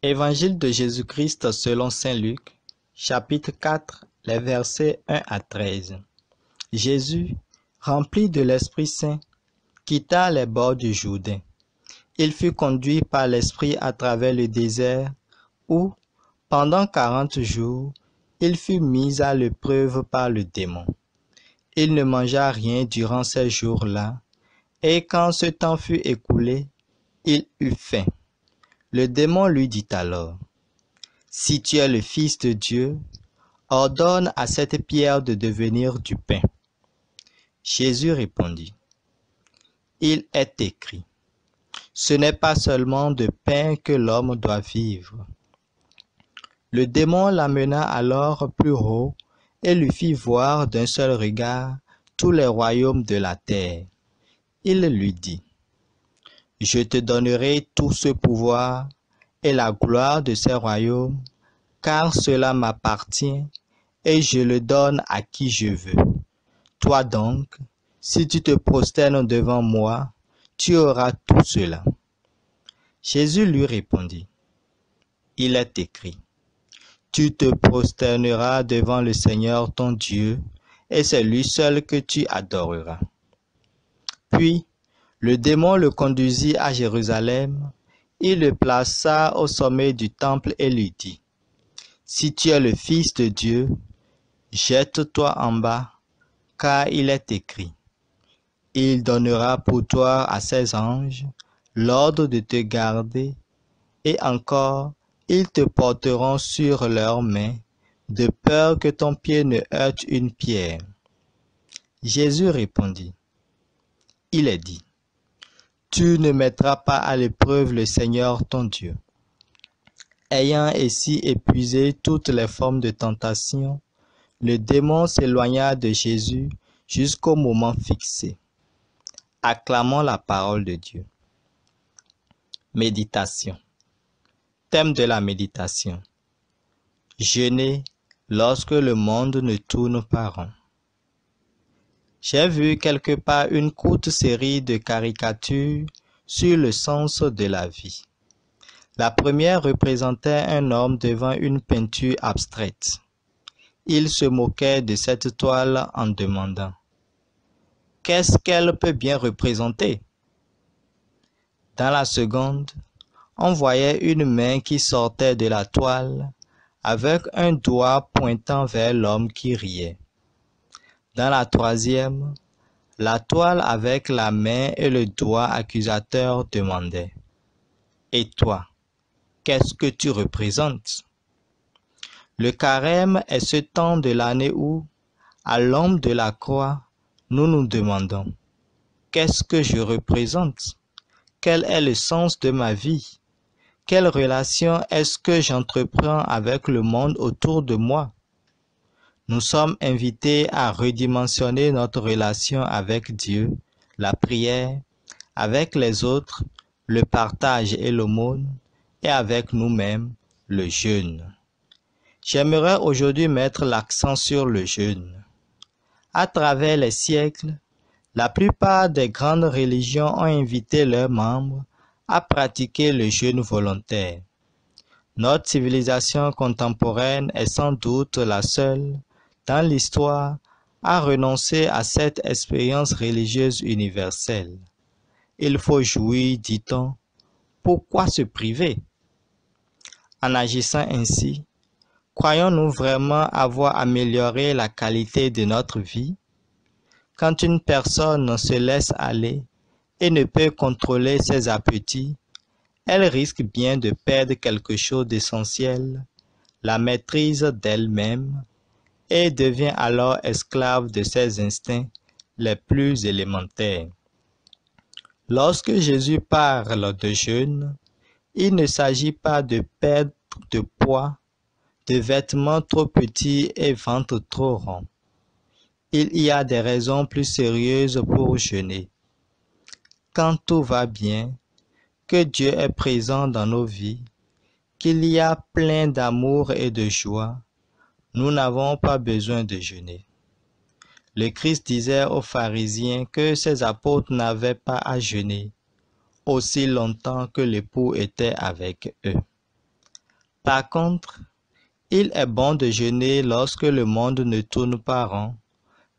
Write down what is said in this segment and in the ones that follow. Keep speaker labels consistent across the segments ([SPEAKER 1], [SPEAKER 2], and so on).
[SPEAKER 1] Évangile de Jésus-Christ selon saint Luc, chapitre 4, les versets 1 à 13. Jésus, rempli de l'Esprit Saint, quitta les bords du Jourdain. Il fut conduit par l'Esprit à travers le désert où, pendant 40 jours, il fut mis à l'épreuve par le démon. Il ne mangea rien durant ces jours-là, et quand ce temps fut écoulé, il eut faim. Le démon lui dit alors, « Si tu es le Fils de Dieu, ordonne à cette pierre de devenir du pain. » Jésus répondit, « Il est écrit, ce n'est pas seulement de pain que l'homme doit vivre. » Le démon l'amena alors plus haut et lui fit voir d'un seul regard tous les royaumes de la terre. Il lui dit, « Je te donnerai tout ce pouvoir et la gloire de ces royaumes, car cela m'appartient et je le donne à qui je veux. Toi donc, si tu te prosternes devant moi, tu auras tout cela. » Jésus lui répondit, « Il est écrit, tu te prosterneras devant le Seigneur ton Dieu, et c'est lui seul que tu adoreras. » Puis, le démon le conduisit à Jérusalem, il le plaça au sommet du temple et lui dit, « Si tu es le Fils de Dieu, jette-toi en bas, car il est écrit, il donnera pour toi à ses anges l'ordre de te garder, et encore, ils te porteront sur leurs mains, de peur que ton pied ne heurte une pierre. » Jésus répondit, « Il est dit, tu ne mettras pas à l'épreuve le Seigneur ton Dieu. » Ayant ainsi épuisé toutes les formes de tentation, le démon s'éloigna de Jésus jusqu'au moment fixé. Acclamons la parole de Dieu. Méditation. Thème de la méditation. Jeûner lorsque le monde ne tourne pas rond. J'ai vu quelque part une courte série de caricatures sur le sens de la vie. La première représentait un homme devant une peinture abstraite. Il se moquait de cette toile en demandant « Qu'est-ce qu'elle peut bien représenter ?» Dans la seconde, on voyait une main qui sortait de la toile avec un doigt pointant vers l'homme qui riait. Dans la troisième, la toile avec la main et le doigt accusateur demandait « Et toi, qu'est-ce que tu représentes ?» Le carême est ce temps de l'année où, à l'ombre de la croix, nous nous demandons « Qu'est-ce que je représente ? Quel est le sens de ma vie ? Quelle relation est-ce que j'entreprends avec le monde autour de moi ?» Nous sommes invités à redimensionner notre relation avec Dieu, la prière, avec les autres, le partage et l'aumône, et avec nous-mêmes, le jeûne. J'aimerais aujourd'hui mettre l'accent sur le jeûne. À travers les siècles, la plupart des grandes religions ont invité leurs membres à pratiquer le jeûne volontaire. Notre civilisation contemporaine est sans doute la seule dans l'histoire à renoncer à cette expérience religieuse universelle. Il faut jouir, dit-on. Pourquoi se priver? En agissant ainsi, croyons-nous vraiment avoir amélioré la qualité de notre vie? Quand une personne se laisse aller et ne peut contrôler ses appétits, elle risque bien de perdre quelque chose d'essentiel, la maîtrise d'elle-même, et devient alors esclave de ses instincts les plus élémentaires. Lorsque Jésus parle de jeûne, il ne s'agit pas de perdre de poids, de vêtements trop petits et ventre trop rond. Il y a des raisons plus sérieuses pour jeûner. Quand tout va bien, que Dieu est présent dans nos vies, qu'il y a plein d'amour et de joie, nous n'avons pas besoin de jeûner. Le Christ disait aux pharisiens que ses apôtres n'avaient pas à jeûner, aussi longtemps que l'époux était avec eux. Par contre, il est bon de jeûner lorsque le monde ne tourne pas rond,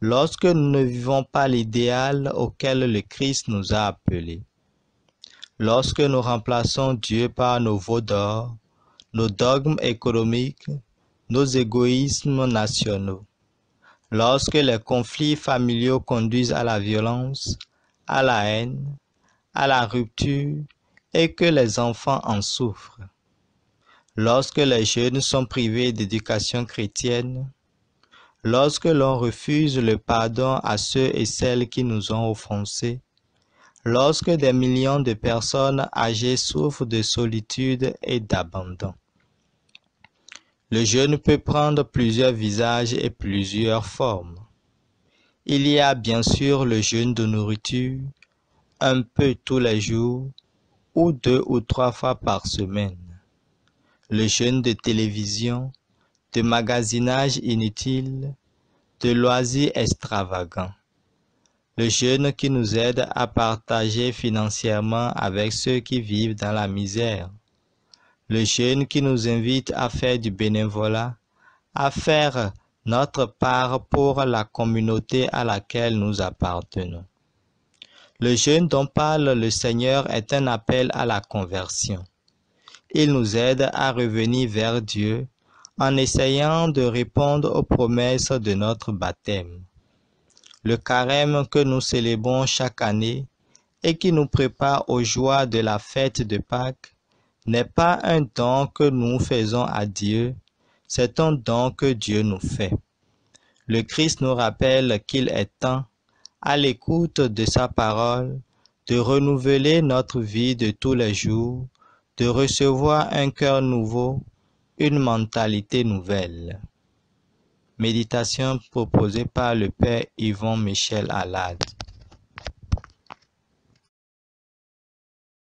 [SPEAKER 1] lorsque nous ne vivons pas l'idéal auquel le Christ nous a appelés, lorsque nous remplaçons Dieu par nos veaux d'or, nos dogmes économiques, nos égoïsmes nationaux, lorsque les conflits familiaux conduisent à la violence, à la haine, à la rupture et que les enfants en souffrent, lorsque les jeunes sont privés d'éducation chrétienne, lorsque l'on refuse le pardon à ceux et celles qui nous ont offensés, lorsque des millions de personnes âgées souffrent de solitude et d'abandon. Le jeûne peut prendre plusieurs visages et plusieurs formes. Il y a bien sûr le jeûne de nourriture, un peu tous les jours, ou 2 ou 3 fois par semaine. Le jeûne de télévision, de magasinage inutile, de loisirs extravagants. Le jeûne qui nous aide à partager financièrement avec ceux qui vivent dans la misère. Le jeûne qui nous invite à faire du bénévolat, à faire notre part pour la communauté à laquelle nous appartenons. Le jeûne dont parle le Seigneur est un appel à la conversion. Il nous aide à revenir vers Dieu en essayant de répondre aux promesses de notre baptême. Le carême que nous célébrons chaque année et qui nous prépare aux joies de la fête de Pâques n'est pas un don que nous faisons à Dieu, c'est un don que Dieu nous fait. Le Christ nous rappelle qu'il est temps, à l'écoute de sa parole, de renouveler notre vie de tous les jours, de recevoir un cœur nouveau, une mentalité nouvelle. Méditation proposée par le Père Yvon Michel Alade.